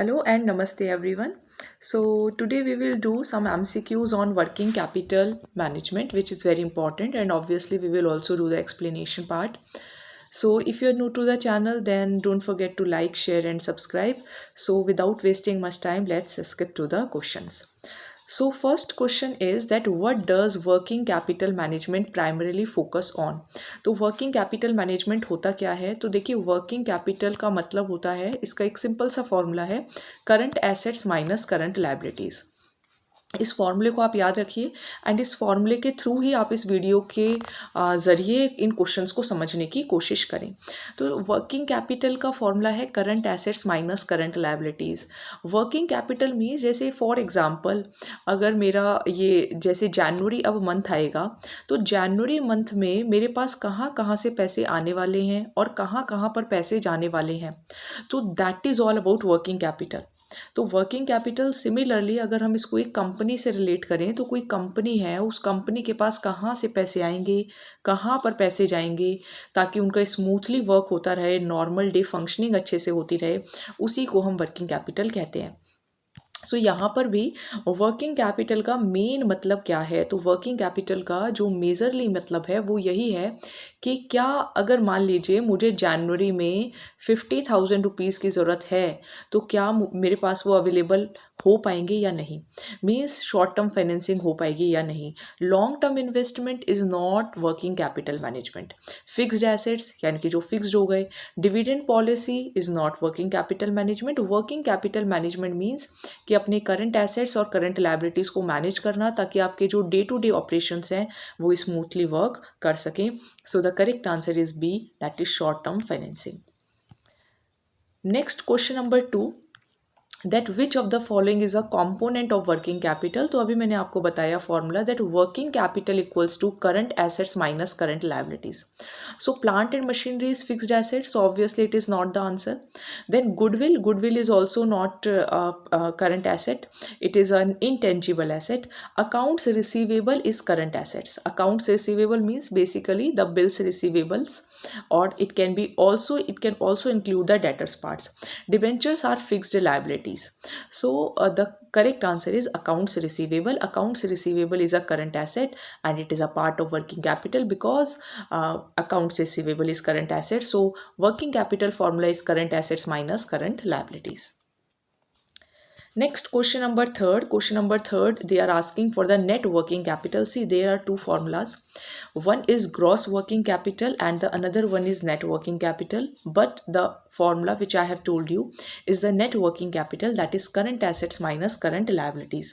Hello and namaste everyone. So today we will do some MCQs on working capital management, which is very important, and obviously we will also do the explanation part. So if you're new to the channel, then don't forget to like, share and subscribe. So without wasting much time, let's skip to the questions. So first question is that what does working capital management primarily focus on? तो working capital management होता क्या है? तो देखिए working capital का मतलब होता है, इसका एक सिंपल सा फॉर्मूला है, current assets minus current liabilities. इस फॉर्मूले को आप याद रखिए एंड इस फॉर्मूले के थ्रू ही आप इस वीडियो के ज़रिए इन क्वेश्चंस को समझने की कोशिश करें। तो वर्किंग कैपिटल का फॉर्मूला है current assets minus current liabilities. Working capital means जैसे फॉर एग्जांपल अगर मेरा ये जैसे जनवरी अब मंथ आएगा, तो जनवरी मंथ में मेरे पास कहाँ कहाँ से पैसे आने वाले हैं और कहाँ कहाँ पर पैसे जाने वाले हैं, तो that is all about working capital. तो वर्किंग कैपिटल सिमिलरली अगर हम इसको एक कंपनी से रिलेट करें, तो कोई कंपनी है, उस कंपनी के पास कहाँ से पैसे आएंगे, कहाँ पर पैसे जाएंगे, ताकि उनका स्मूथली वर्क होता रहे, नॉर्मल डे फंक्शनिंग अच्छे से होती रहे, उसी को हम वर्किंग कैपिटल कहते हैं। सो यहाँ पर भी वर्किंग कैपिटल का मेन मतलब क्या है? तो वर्किंग कैपिटल का जो मेजरली मतलब है वो यही है कि क्या अगर मान लीजिए मुझे जनवरी में 50,000 रुपीज़ की ज़रूरत है, तो क्या मेरे पास वो अवेलेबल हो पाएंगे या नहीं, मीन्स शॉर्ट टर्म फाइनेंसिंग हो पाएगी या नहीं। Long term investment is not working capital management. Fixed assets यानी कि जो फिक्स्ड हो गए, dividend policy is not working capital management. Working capital management means कि अपने करंट एसेट्स और करंट लायबिलिटीज़ को मैनेज करना, ताकि आपके जो डे टू डे ऑपरेशंस हैं वो स्मूथली वर्क कर सकें। So the correct answer is B, that is short term financing. Next question number 2, that which of the following is a component of working capital. तो अभी मैंने आपको बताया formula that working capital equals to current assets minus current liabilities. So plant and machinery is fixed asset, so obviously it is not the answer. Then goodwill is also not a current asset, it is an intangible asset. Accounts receivable is current assets. Accounts receivable means basically the bills receivables, or it can also include the debtors parts. Debentures are fixed liabilities. So the correct answer is accounts receivable. Accounts receivable is a current asset and it is a part of working capital, because accounts receivable is current asset. So working capital formula is current assets minus current liabilities. Next, question number third. Question number third, they are asking for the net working capital. See, there are two formulas. One is gross working capital and the another one is net working capital. But the formula which I have told you is the net working capital, that is current assets minus current liabilities.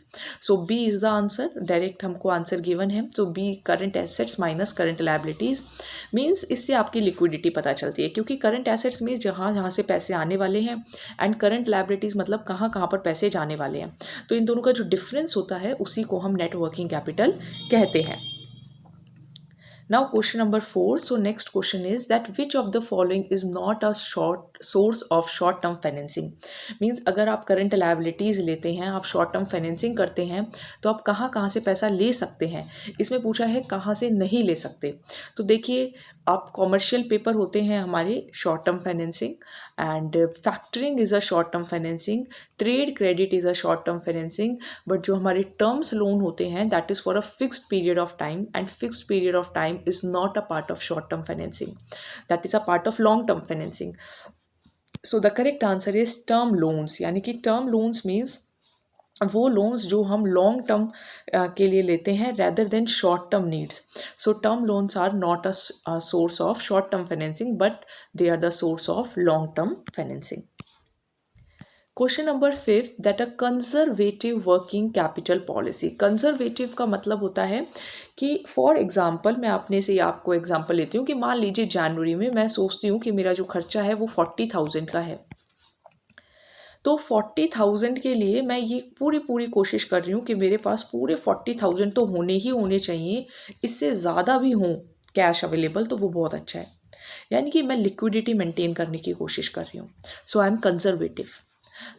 So B is the answer. Direct हमको answer given है. So B, current assets minus current liabilities means इससे आपकी liquidity पता चलती है, क्योंकि current assets means जहाँ जहाँ से पैसे आने वाले हैं and current liabilities मतलब कहाँ कहाँ पर पैसे जाने वाले हैं। तो इन दोनों का जो डिफरेंस होता है उसी को हम नेट वर्किंग कैपिटल कहते हैं। Now question number 4. So next question is that which of the following is not a short source of short term financing? Means अगर आप current liabilities लेते हैं, आप short term financing करते हैं, तो आप कहाँ कहाँ से पैसा ले सकते हैं। इसमें पूछा है कहाँ से नहीं ले सकते। तो देखिए, आप कॉमर्शियल पेपर होते हैं हमारे short term financing, and factoring is a short term financing, trade credit is a short term financing. But जो हमारे टर्म्स लोन होते हैं that is for a fixed period of time, and fixed period of time is not a part of short term financing, that is a part of long term financing. So the correct answer is term loans, यानी कि term loans means वो loans जो हम long term के लिए लेते हैं rather than short term needs. So term loans are not a source of short term financing, but they are the source of long term financing. Question number 5, that a conservative working capital policy. Conservative का मतलब होता है कि for example मैं अपने से आपको example लेती हूँ कि मान लीजिए जनवरी में मैं सोचती हूँ कि मेरा जो खर्चा है वो 40,000 का है। तो 40,000 के लिए मैं ये पूरी कोशिश कर रही हूँ कि मेरे पास पूरे 40,000 तो होने ही होने चाहिए, इससे ज़्यादा भी हों कैश अवेलेबल तो वो बहुत अच्छा है। यानी कि मैं लिक्विडिटी मेंटेन करने की कोशिश कर रही हूँ। So I am conservative.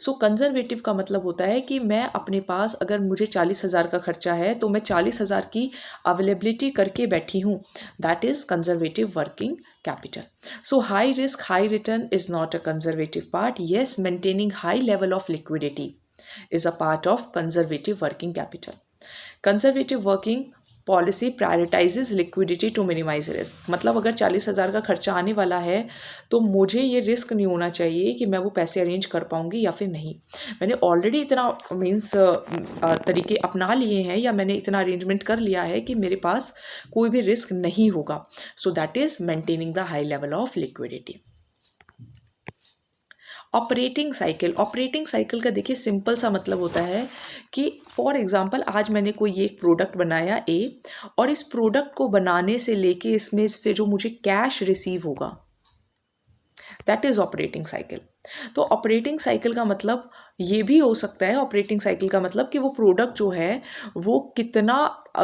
So conservative का मतलब होता है कि मैं अपने पास अगर मुझे 40,000 का खर्चा है तो मैं 40,000 की अवेलेबिलिटी करके बैठी हूँ, that is conservative working capital. So high risk high return is not a conservative part. Yes, maintaining high level of liquidity is a part of conservative working capital. Conservative working policy prioritises liquidity to minimise risk. मतलब अगर 40,000 का खर्चा आने वाला है तो मुझे ये रिस्क नहीं होना चाहिए कि मैं वो पैसे अरेंज कर पाऊंगी या फिर नहीं. मैंने ऑलरेडी इतना मीन्स तरीके अपना लिए हैं या मैंने इतना अरेंजमेंट कर लिया है कि मेरे पास कोई भी रिस्क नहीं होगा. सो that is maintaining the high level of liquidity. Operating cycle का देखिए सिंपल सा मतलब होता है कि फॉर एग्जांपल आज मैंने कोई एक प्रोडक्ट बनाया ए, और इस प्रोडक्ट को बनाने से लेके इसमें से जो मुझे कैश रिसीव होगा, दैट इज ऑपरेटिंग साइकिल. तो ऑपरेटिंग साइकिल का मतलब ये भी हो सकता है, ऑपरेटिंग साइकिल का मतलब कि वो प्रोडक्ट जो है वो कितना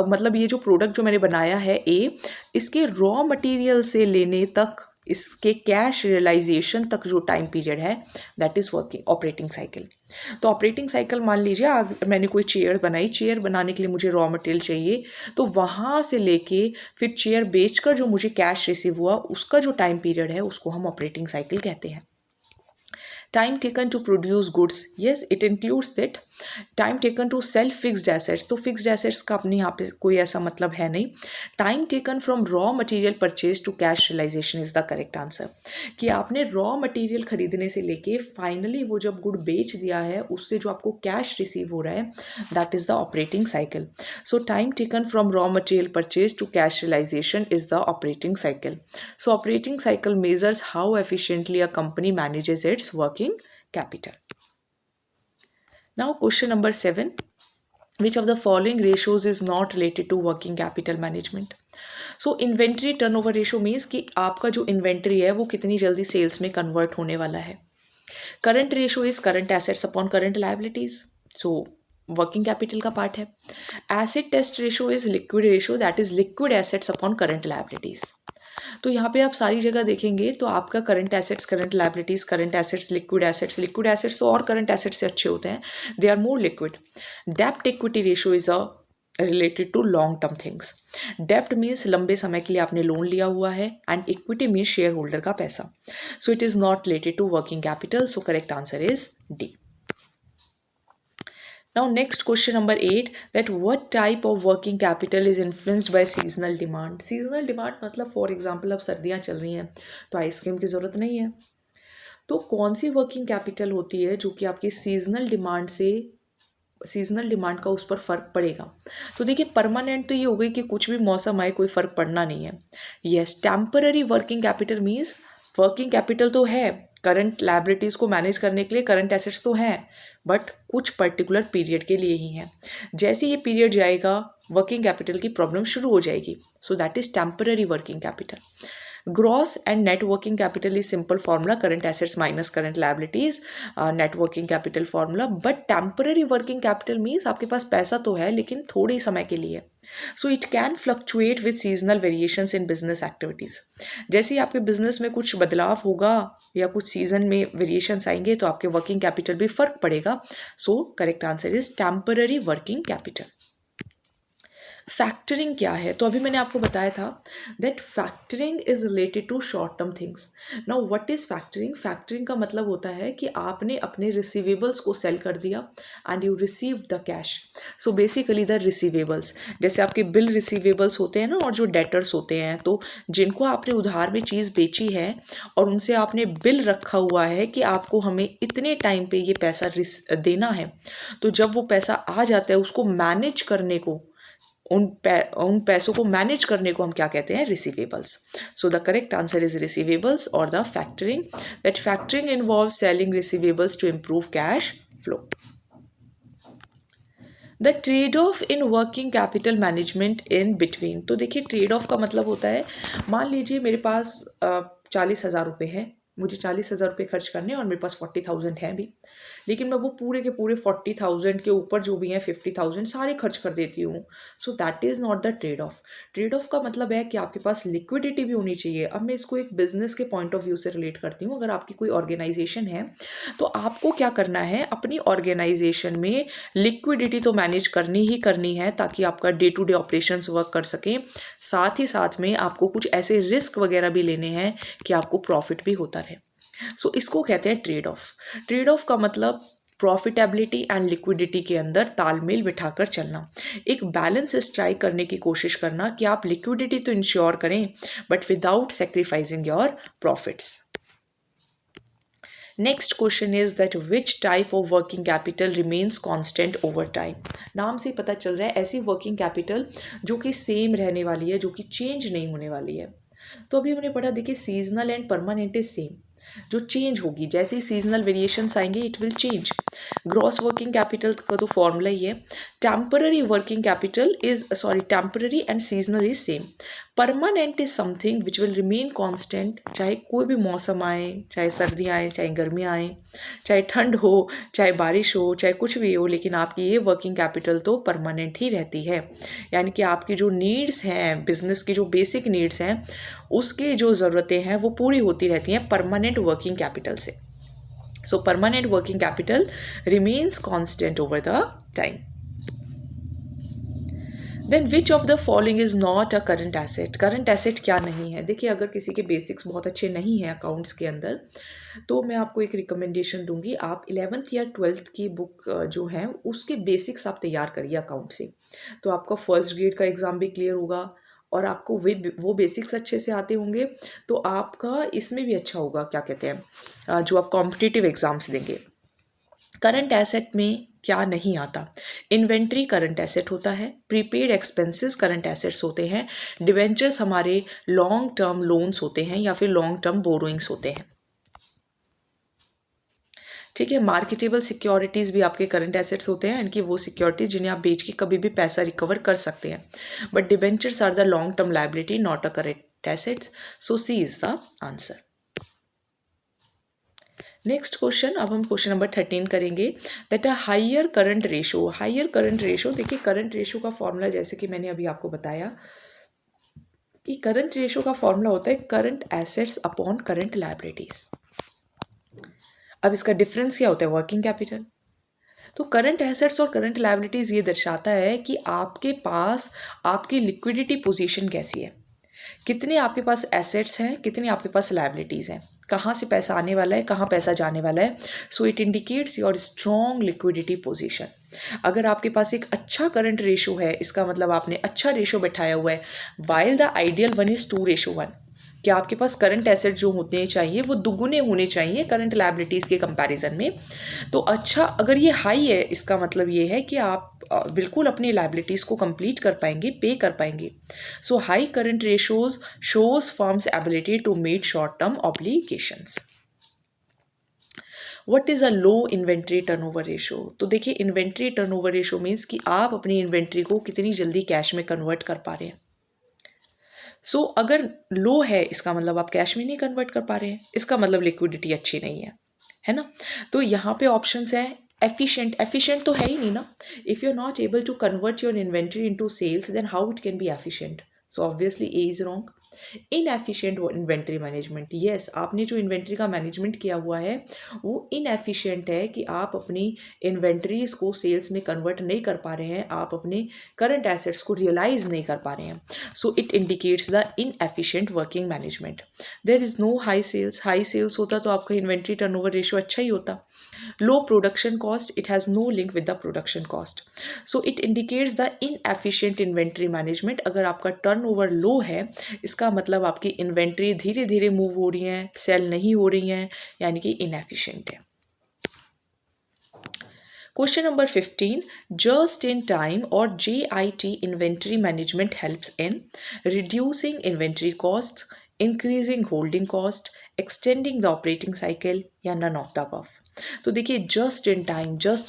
मतलब ये जो प्रोडक्ट जो मैंने बनाया है ए, इसके रॉ मटेरियल से लेने तक इसके कैश रियलाइजेशन तक जो टाइम पीरियड है, that is working operating cycle. तो ऑपरेटिंग साइकिल मान लीजिए मैंने कोई चेयर बनाई, चेयर बनाने के लिए मुझे रॉ मटेरियल चाहिए, तो वहाँ से लेके फिर चेयर बेचकर जो मुझे कैश रिसीव हुआ उसका जो टाइम पीरियड है उसको हम ऑपरेटिंग साइकिल कहते हैं. Time taken to produce goods, yes, it includes that. Time taken to sell fixed assets, तो fixed assets का अपने यहाँ पे कोई ऐसा मतलब है नहीं. Time taken from raw material purchase to cash realization is the correct answer. कि आपने raw material खरीदने से लेके फाइनली वो जब गुड बेच दिया है उससे जो आपको कैश रिसीव हो रहा है, that is the operating cycle. So time taken from raw material purchase to cash realization is the operating cycle. So operating cycle measures how efficiently a company manages its working capital. Now question number 7. Which of the following ratios is not related to working capital management? So inventory turnover ratio means कि आपका जो inventory है वो कितनी जल्दी sales में convert होने वाला है. Current ratio is current assets upon current liabilities. So working capital का पार्ट है. Acid test ratio is liquid ratio, that is liquid assets upon current liabilities. तो यहाँ पे आप सारी जगह देखेंगे तो आपका current assets, current liabilities, current assets, liquid assets तो और करंट एसेट्स से अच्छे होते हैं, they are more liquid. Dept equity ratio is a related to long term things. Dept means लंबे समय के लिए आपने लोन लिया हुआ है, and equity means shareholder का पैसा. So it is not related to working capital. So correct answer is D. Now next question number 8, that what type of working capital is influenced by seasonal demand? Seasonal demand मतलब for example अब सर्दियाँ चल रही हैं तो ice cream की ज़रूरत नहीं है, तो कौन सी वर्किंग कैपिटल होती है जो कि आपकी सीजनल डिमांड का उस पर फ़र्क पड़ेगा? तो देखिए परमानेंट तो ये हो गई कि कुछ भी मौसम आए कोई फ़र्क पड़ना नहीं है. Yes, temporary working capital means working capital तो है, करंट लायबिलिटीज़ को मैनेज करने के लिए करंट एसेट्स तो हैं, बट कुछ पर्टिकुलर पीरियड के लिए ही हैं. जैसे ये पीरियड जाएगा वर्किंग कैपिटल की प्रॉब्लम शुरू हो जाएगी. सो that is temporary working capital. Gross and net working capital is simple formula, current assets minus current liabilities, net working capital formula. But temporary working capital means आपके पास पैसा तो है लेकिन थोड़े ही समय के लिए. So it can fluctuate with seasonal variations in business activities. जैसे ही आपके बिजनेस में कुछ बदलाव होगा या कुछ सीजन में वेरिएशंस आएंगे तो आपके वर्किंग कैपिटल भी फर्क पड़ेगा. So correct answer is temporary working capital. Factoring क्या है? तो अभी मैंने आपको बताया था that factoring is related to short term things. Now what is factoring? Factoring का मतलब होता है कि आपने अपने रिसीवेबल्स को सेल कर दिया and you receive the cash. So basically the receivables, जैसे आपके बिल रिसीवेबल्स होते हैं ना, और जो डेटर्स होते हैं, तो जिनको आपने उधार में चीज़ बेची है और उनसे आपने बिल रखा हुआ है कि आपको हमें इतने टाइम पे ये पैसा देना है, तो जब वो पैसा आ जाता है उसको मैनेज करने को, उन पैसों को मैनेज करने को हम क्या कहते हैं? Receivables. So the correct answer is receivables और the factoring. That factoring involve selling receivables to improve cash flow. The trade off in working capital management in between. तो देखिए ट्रेड ऑफ का मतलब होता है, मान लीजिए मेरे पास 40,000 रुपये है मुझे 40,000 रुपये खर्च करने हैं और मेरे पास 40,000 है भी, लेकिन मैं वो पूरे के पूरे 40,000 के ऊपर जो भी हैं 50,000 सारे खर्च कर देती हूँ। So that is not the trade of. Trade off का मतलब है कि आपके पास लिक्विडिटी भी होनी चाहिए। अब मैं इसको एक बिजनेस के पॉइंट ऑफ व्यू से रिलेट करती हूँ। अगर आपकी कोई ऑर्गेनाइजेशन है तो आपको क्या करना है, अपनी ऑर्गेनाइजेशन में लिक्विडिटी तो मैनेज करनी ही करनी है ताकि आपका day to day operations work कर सकें। साथ ही साथ में आपको कुछ ऐसे रिस्क वगैरह भी लेने हैं कि आपको प्रॉफिट भी होता रहे। सो इसको कहते हैं ट्रेड ऑफ। ट्रेड ऑफ का मतलब प्रॉफिटेबिलिटी एंड लिक्विडिटी के अंदर तालमेल बिठाकर चलना, एक बैलेंस स्ट्राइक करने की कोशिश करना कि आप लिक्विडिटी तो इंश्योर करें but without sacrificing your profits. Next question is that which type of working capital remains constant over time. नाम से पता चल रहा है ऐसी वर्किंग कैपिटल जो कि सेम रहने वाली है, जो कि चेंज नहीं होने वाली है। तो अभी हमने पढ़ा, देखिए seasonal and permanent is same. जो चेंज होगी, जैसे ही सीजनल वेरिएशंस आएंगे it will change. Gross working capital का तो फॉर्मूला ही है। Temporary working capital is temporary and seasonal is same. Permanent is something which will remain constant, चाहे कोई भी मौसम आए, चाहे सर्दियाँ आए, चाहे गर्मियाँ आए, चाहे ठंड हो, चाहे बारिश हो, चाहे कुछ भी हो, लेकिन आपकी ये वर्किंग कैपिटल तो परमानेंट ही रहती है। यानी कि आपकी जो नीड्स हैं, बिजनेस की जो बेसिक नीड्स हैं, उसकी जो ज़रूरतें हैं वो पूरी होती रहती हैं परमानेंट वर्किंग कैपिटल से। So permanent working capital remains constant over the time. Then which of the following is not a current asset. Current asset क्या नहीं है? देखिए, अगर किसी के बेसिक्स बहुत अच्छे नहीं हैं अकाउंट्स के अंदर, तो मैं आपको एक रिकमेंडेशन दूंगी, आप 11th या 12th की बुक जो है उसके बेसिक्स आप तैयार करिए अकाउंट से। तो आपका फर्स्ट ग्रेड का एग्ज़ाम भी क्लियर होगा और आपको वो बेसिक्स अच्छे से आते होंगे, तो आपका इसमें भी अच्छा होगा, क्या कहते हैं, जो आप कॉम्पिटिटिव एग्ज़ाम्स देंगे। करंट एसेट में क्या नहीं आता? इन्वेंट्री करंट एसेट होता है, प्रीपेड एक्सपेंसेस करंट एसेट्स होते हैं, डिवेंचर्स हमारे लॉन्ग टर्म लोन्स होते हैं या फिर लॉन्ग टर्म बोरोइंग्स होते हैं। ठीक है, मार्केटेबल सिक्योरिटीज़ भी आपके करंट एसेट्स होते हैं, इनकी वो सिक्योरिटीज जिन्हें आप बेच के कभी भी पैसा रिकवर कर सकते हैं। But debentures are the long term liability, not a current assets. So C is the answer. Next question, अब हम क्वेश्चन नंबर 13 करेंगे, that a higher current ratio. Higher current ratio, देखिए करंट रेशो का formula जैसे कि मैंने अभी आपको बताया कि करंट रेशो का फॉर्मूला होता है current assets upon current liabilities. अब इसका डिफरेंस क्या होता है? Working capital. तो करंट एसेट्स और करंट लायबिलिटीज ये दर्शाता है कि आपके पास आपकी लिक्विडिटी पोजीशन कैसी है, कितने आपके पास एसेट्स हैं, कितनी आपके पास लायबिलिटीज़ हैं, कहाँ से पैसा आने वाला है, कहाँ पैसा जाने वाला है। सो it indicates your strong liquidity position. अगर आपके पास एक अच्छा करंट रेशो है, इसका मतलब आपने अच्छा रेशो बैठाया हुआ है। While the ideal one is 2:1। कि आपके पास करंट एसेट जो होते चाहिए वो दुगुने होने चाहिए करंट लायबिलिटीज़ के कंपैरिजन में। तो अच्छा, अगर ये हाई है, इसका मतलब ये है कि आप बिल्कुल अपनी लायबिलिटीज़ को कंप्लीट कर पाएंगे, पे कर पाएंगे। So high current ratios shows firm's ability to meet short term obligations. What is a low inventory turnover ratio? तो देखिए, इन्वेंट्री टर्नओवर रेशो मीन्स कि आप अपनी इन्वेंट्री को कितनी जल्दी कैश में कन्वर्ट कर पा रहे हैं। सो अगर लो है, इसका मतलब आप कैश में नहीं कन्वर्ट कर पा रहे हैं, इसका मतलब लिक्विडिटी अच्छी नहीं है ना। तो यहाँ पे ऑप्शंस है एफिशिएंट। एफिशिएंट तो है ही नहीं ना। If you are not able to convert your inventory into sales, then how it can be efficient? So obviously A is wrong. Inefficient inventory management, yes, आपने जो इन्वेंट्री का मैनेजमेंट किया हुआ है वो इनएफिशिएंट है कि आप अपनी इन्वेंट्रीज को सेल्स में कन्वर्ट नहीं कर पा रहे हैं, आप अपने करंट एसेट्स को रियलाइज नहीं कर पा रहे हैं। So it indicates the inefficient working management. There is no high sales. High sales होता तो आपका इन्वेंट्री टर्नओवर रेशियो अच्छा ही होता। Low production cost, it has no link with the production cost. So it indicates the inefficient inventory management. अगर आपका turnover लो है, इसका मतलब आपकी इन्वेंट्री धीरे धीरे मूव हो रही है, सेल नहीं हो रही हैं, यानी कि इनएफिशिएंट है। Question number 15, just in time और JIT inventory management helps in reducing inventory cost, increasing holding cost, extending the operating cycle, या नन ऑफ द अबव। तो देखिए, just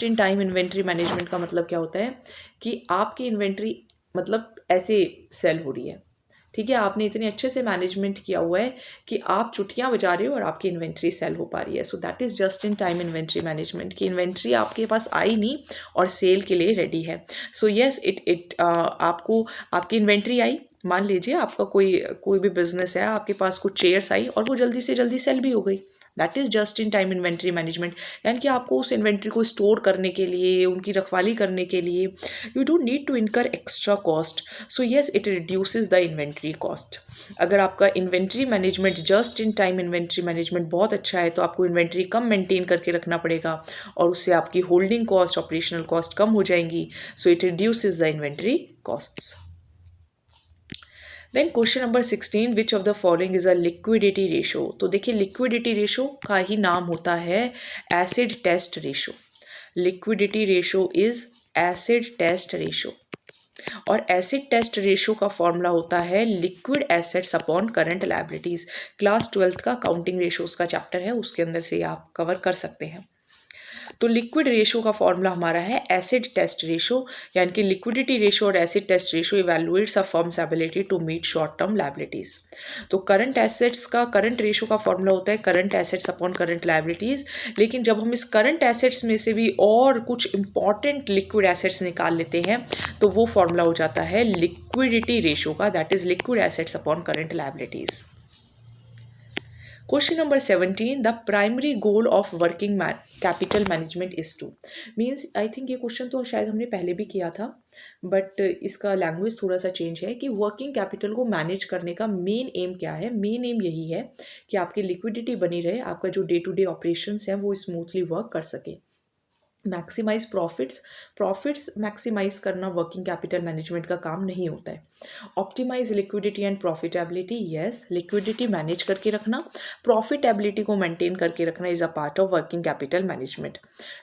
in time inventory management का मतलब क्या होता है कि आपकी इन्वेंट्री मतलब ऐसे सेल हो रही है, ठीक है, आपने इतने अच्छे से मैनेजमेंट किया हुआ है कि आप चुटकियाँ बजा रहे हो और आपकी इन्वेंट्री सेल हो पा रही है। So that is just in time inventory management की इन्वेंट्री आपके पास आई नहीं और सेल के लिए रेडी है। सो येस इट आपको आपकी इन्वेंट्री आई, मान लीजिए आपका कोई भी बिजनेस है, आपके पास कुछ चेयर्स आई और वो जल्दी से जल्दी सेल भी हो गई, that is just in time inventory management. यानी कि आपको उस इन्वेंट्री को स्टोर करने के लिए, उनकी रखवाली करने के लिए you don't need to incur extra cost. So yes it reduces the inventory cost. अगर आपका inventory management just in time inventory management बहुत अच्छा है तो आपको इन्वेंट्री कम मेंटेन करके रखना पड़ेगा और उससे आपकी होल्डिंग कॉस्ट, ऑपरेशनल कॉस्ट कम हो जाएंगी। So it reduces the inventory costs. Then question number 16, which of the following is a liquidity ratio. तो देखिए लिक्विडिटी रेशो का ही नाम होता है acid test ratio. Liquidity ratio is acid test ratio और एसिड टेस्ट रेशो का formula होता है liquid assets upon current liabilities. Class 12th का काउंटिंग रेशोज का चैप्टर है, उसके अंदर से आप कवर कर सकते हैं। तो लिक्विड रेशो का फॉर्मूला हमारा है एसिड टेस्ट रेशो, यानी कि लिक्विडिटी रेशो और acid test ratio evaluates a firm's ability to meet short term liabilities. तो करंट एसेट्स का करंट रेशो का फॉर्मूला होता है current assets upon current liabilities, लेकिन जब हम इस करंट एसेट्स में से भी और कुछ इंपॉर्टेंट लिक्विड एसेट्स निकाल लेते हैं तो वो फॉर्मूला हो जाता है लिक्विडिटी रेशो का, that is liquid assets upon current liabilities. Question number 17, the primary goal of working capital management is to, means I think ये क्वेश्चन तो शायद हमने पहले भी किया था बट इसका लैंग्वेज थोड़ा सा चेंज है कि वर्किंग कैपिटल को मैनेज करने का मेन एम क्या है। मेन एम यही है कि आपकी लिक्विडिटी बनी रहे, आपका जो डे टू डे ऑपरेशंस हैं वो स्मूथली वर्क कर सके। मैक्सिमाइज प्रॉफिट्स मैक्सिमाइज करना वर्किंग कैपिटल मैनेजमेंट का काम नहीं होता है। Optimise liquidity and profitability, yes liquidity manage करके रखना, प्रॉफिटेबिलिटी को मेंटेन करके रखना is a part of working capital management.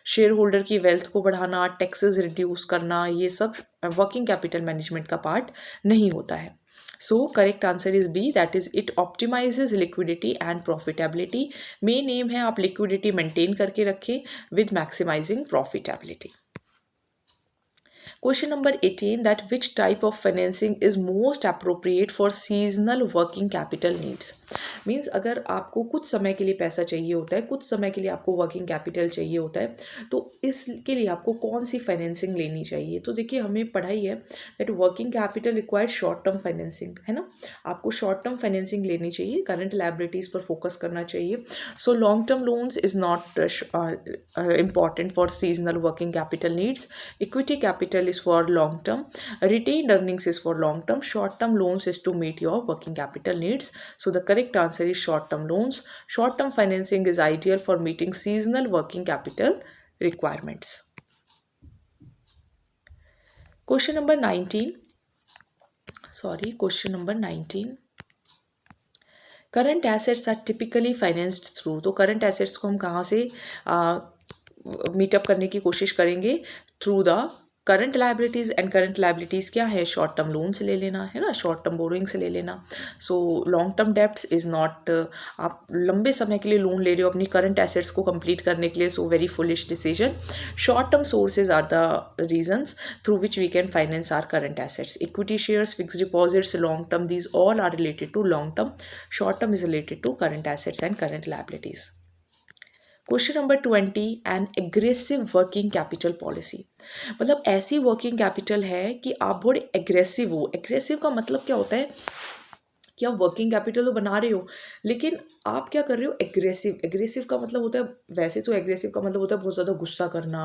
Shareholder की वेल्थ को बढ़ाना, टैक्सेस रिड्यूस करना, ये सब वर्किंग कैपिटल मैनेजमेंट का पार्ट नहीं होता है। So correct answer is B, that is it optimizes liquidity and profitability. Main M है आप liquidity maintain करके रखें with maximizing profitability. Question number 18, that which type of financing is most appropriate for seasonal working capital needs. Means अगर आपको कुछ समय के लिए पैसा चाहिए होता है, कुछ समय के लिए आपको वर्किंग कैपिटल चाहिए होता है, तो इसके लिए आपको कौन सी फाइनेंसिंग लेनी चाहिए। तो देखिए हमें पढ़ाई है that working capital required short term financing, है ना। आपको शॉर्ट टर्म फाइनेंसिंग लेनी चाहिए, करंट लायबिलिटीज़ पर फोकस करना चाहिए। So long term loans is not important for seasonal working capital needs. Equity capital is for long term, retained earnings is for long term, short term loans is to meet your working capital needs. So the correct answer is short term loans. Short term financing is ideal for meeting seasonal working capital requirements. Question number 19, question number 19, current assets are typically financed through. तो current assets को हम कहाँ से meet up करने की कोशिश करेंगे, through the current liabilities. And current liabilities क्या है, शॉर्ट टर्म लोन से ले लेना, है ना, शॉर्ट टर्म बोरोइंग से ले लेना। So long term debts is not, आप लंबे समय के लिए लोन ले रहे हो अपनी करंट एसेट्स को कंप्लीट करने के लिए, so very foolish decision. Short term sources are the reasons through which we can finance our current assets. Equity shares, fix deposits, long term, these all are related to long term. Short term is related to current assets and current liabilities. Question number 20, an aggressive working capital policy. मतलब ऐसी working capital है कि आप बहुत aggressive हो। Aggressive का मतलब क्या होता है कि आप वर्किंग कैपिटल तो बना रहे हो लेकिन आप क्या कर रहे हो, एग्रेसिव। एग्रेसिव का मतलब होता है, वैसे तो एग्रेसिव का मतलब होता है बहुत ज़्यादा गुस्सा करना,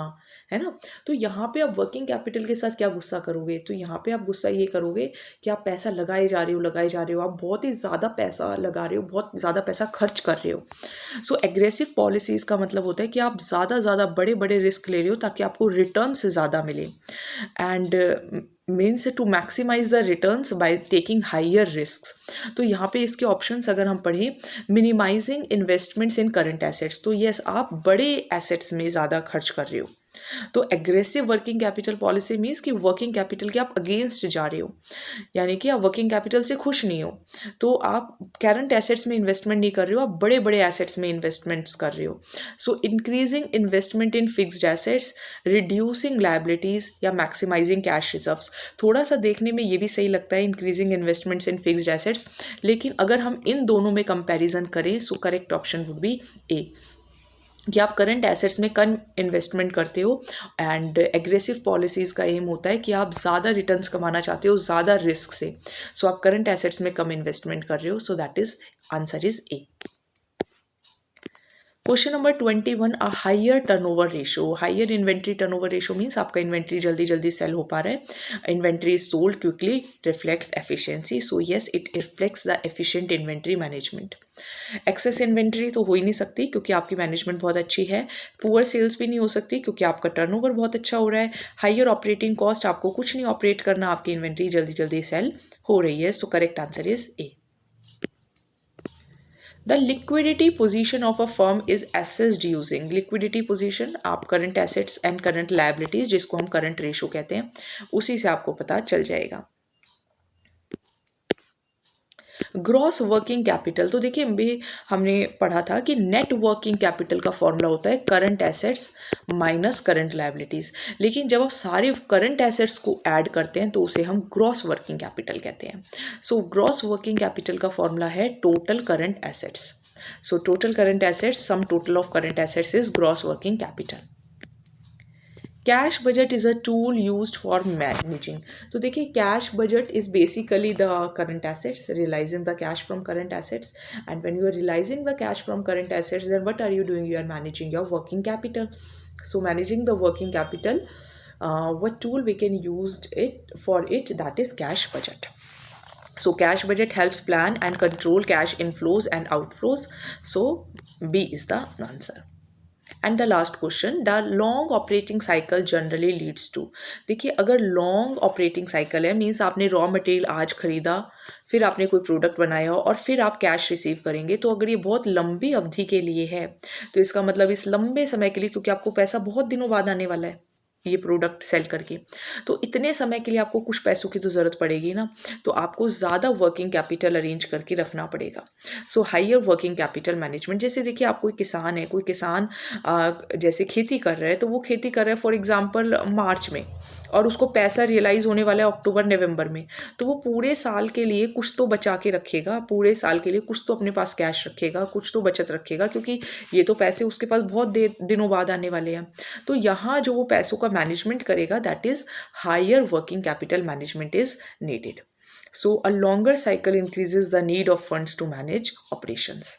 है ना। तो यहाँ पे आप वर्किंग कैपिटल के साथ क्या गुस्सा करोगे, तो यहाँ पे आप गुस्सा ये करोगे कि आप पैसा लगाए जा रहे हो, आप बहुत ही ज़्यादा पैसा लगा रहे हो, बहुत ज़्यादा पैसा खर्च कर रहे हो। सो एग्रेसिव पॉलिसीज़ का मतलब होता है कि आप ज़्यादा बड़े बड़े रिस्क ले रहे हो ताकि आपको रिटर्न से ज़्यादा मिले। And means to maximize the returns by taking higher risk. तो यहाँ पे इसके ऑप्शंस अगर हम पढ़ें, minimizing investments in current assets, तो यस आप बड़े एसेट्स में ज़्यादा खर्च कर रहे हो। तो aggressive working capital policy means कि वर्किंग कैपिटल के आप अगेंस्ट जा रहे हो, यानी कि आप वर्किंग कैपिटल से खुश नहीं हो, तो आप करंट एसेट्स में इन्वेस्टमेंट नहीं कर रहे हो, आप बड़े बड़े एसेट्स में इन्वेस्टमेंट्स कर रहे हो। So increasing investment in fixed assets, reducing liabilities या मैक्सिमाइजिंग कैश रिजर्व्स। थोड़ा सा देखने में ये भी सही लगता है increasing investments in fixed assets, लेकिन अगर हम इन दोनों में कंपैरिजन करें so correct option would be A, कि आप करंट एसेट्स में कम इन्वेस्टमेंट करते हो एंड एग्रेसिव पॉलिसीज़ का एम होता है कि आप ज़्यादा रिटर्न्स कमाना चाहते हो ज़्यादा रिस्क से, सो आप करंट एसेट्स में कम इन्वेस्टमेंट कर रहे हो, so that is answer is A. Question number 21, a higher turnover ratio. Higher inventory turnover ratio means आपका इन्वेंट्री जल्दी जल्दी सेल हो पा रहा है, inventory is sold quickly, reflects efficiency, so yes it reflects the efficient inventory management. Excess inventory तो हो ही नहीं सकती क्योंकि आपकी मैनेजमेंट बहुत अच्छी है, पुअर सेल्स भी नहीं हो सकती क्योंकि आपका टर्नओवर बहुत अच्छा हो रहा है, हायर ऑपरेटिंग कॉस्ट, आपको कुछ नहीं ऑपरेट करना, आपकी इन्वेंट्री जल्दी जल्दी सेल हो रही है, सो correct answer is A. The liquidity position of a firm is assessed using liquidity position, आप current assets and current liabilities जिसको हम current ratio कहते हैं, उसी से आपको पता चल जाएगा। ग्रॉस वर्किंग कैपिटल, तो देखिए भी हमने पढ़ा था कि नेट वर्किंग कैपिटल का फॉर्मूला होता है current assets minus current liabilities, लेकिन जब आप सारे करंट एसेट्स को ऐड करते हैं तो उसे हम ग्रॉस वर्किंग कैपिटल कहते हैं। सो ग्रॉस वर्किंग कैपिटल का फॉर्मूला है total current assets, so total current assets sum total of current assets is gross working capital. Cash budget is a tool used for managing, तो देखिए cash budget is basically the current assets, realizing the cash from current assets, and when you are realizing the cash from current assets then what are you doing, you are managing your working capital. So managing the working capital, what tool we can use it for it, that is cash budget. So cash budget helps plan and control cash inflows and outflows, so B is the answer. And the last question, the long operating cycle generally leads to. देखिए अगर long operating cycle है means आपने raw material आज खरीदा, फिर आपने कोई product बनाया और फिर आप कैश रिसीव करेंगे, तो अगर ये बहुत लंबी अवधि के लिए है तो इसका मतलब इस लंबे समय के लिए, क्योंकि आपको पैसा बहुत दिनों बाद आने वाला है ये प्रोडक्ट सेल करके, तो इतने समय के लिए आपको कुछ पैसों की तो ज़रूरत पड़ेगी ना, तो आपको ज़्यादा वर्किंग कैपिटल अरेंज करके रखना पड़ेगा। So higher working capital management, जैसे देखिए आप कोई किसान है, कोई किसान जैसे खेती कर रहा है, तो वो खेती कर रहा है फॉर एग्जांपल मार्च में, और उसको पैसा रियलाइज होने वाला है अक्टूबर नवंबर में, तो वो पूरे साल के लिए कुछ तो बचा के रखेगा, पूरे साल के लिए कुछ तो अपने पास कैश रखेगा, कुछ तो बचत रखेगा, क्योंकि ये तो पैसे उसके पास बहुत दिनों बाद आने वाले हैं। तो यहाँ जो वो पैसों का मैनेजमेंट करेगा that is higher working capital management is needed. So a longer cycle increases the need of funds to manage operations.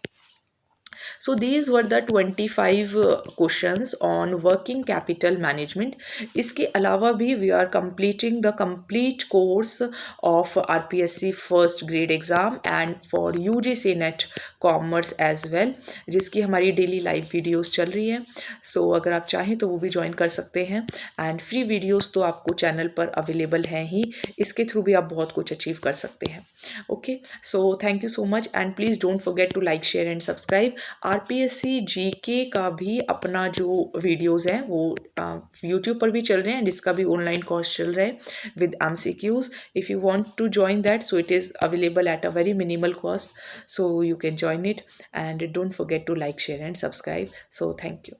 So these were the 25 questions on working capital management. इसके अलावा भी we are completing the complete course of RPSC first grade exam and for UGC NET commerce as well, जिसकी हमारी daily live videos चल रही है। सो अगर आप चाहें तो वो भी ज्वाइन कर सकते हैं, एंड फ्री वीडियोस तो आपको चैनल पर अवेलेबल हैं ही, इसके थ्रू भी आप बहुत कुछ अचीव कर सकते हैं। Okay, so thank you so much and please don't forget to like share and subscribe. RPSC GK का भी अपना जो वीडियोस हैं वो यूट्यूब पर भी चल रहे हैं, एंड इसका भी ऑनलाइन कोर्स चल रहा है with MCQs। If you want to join that, so it is available at a very minimal cost, so you can join it, and don't forget to like, share and subscribe. So thank you.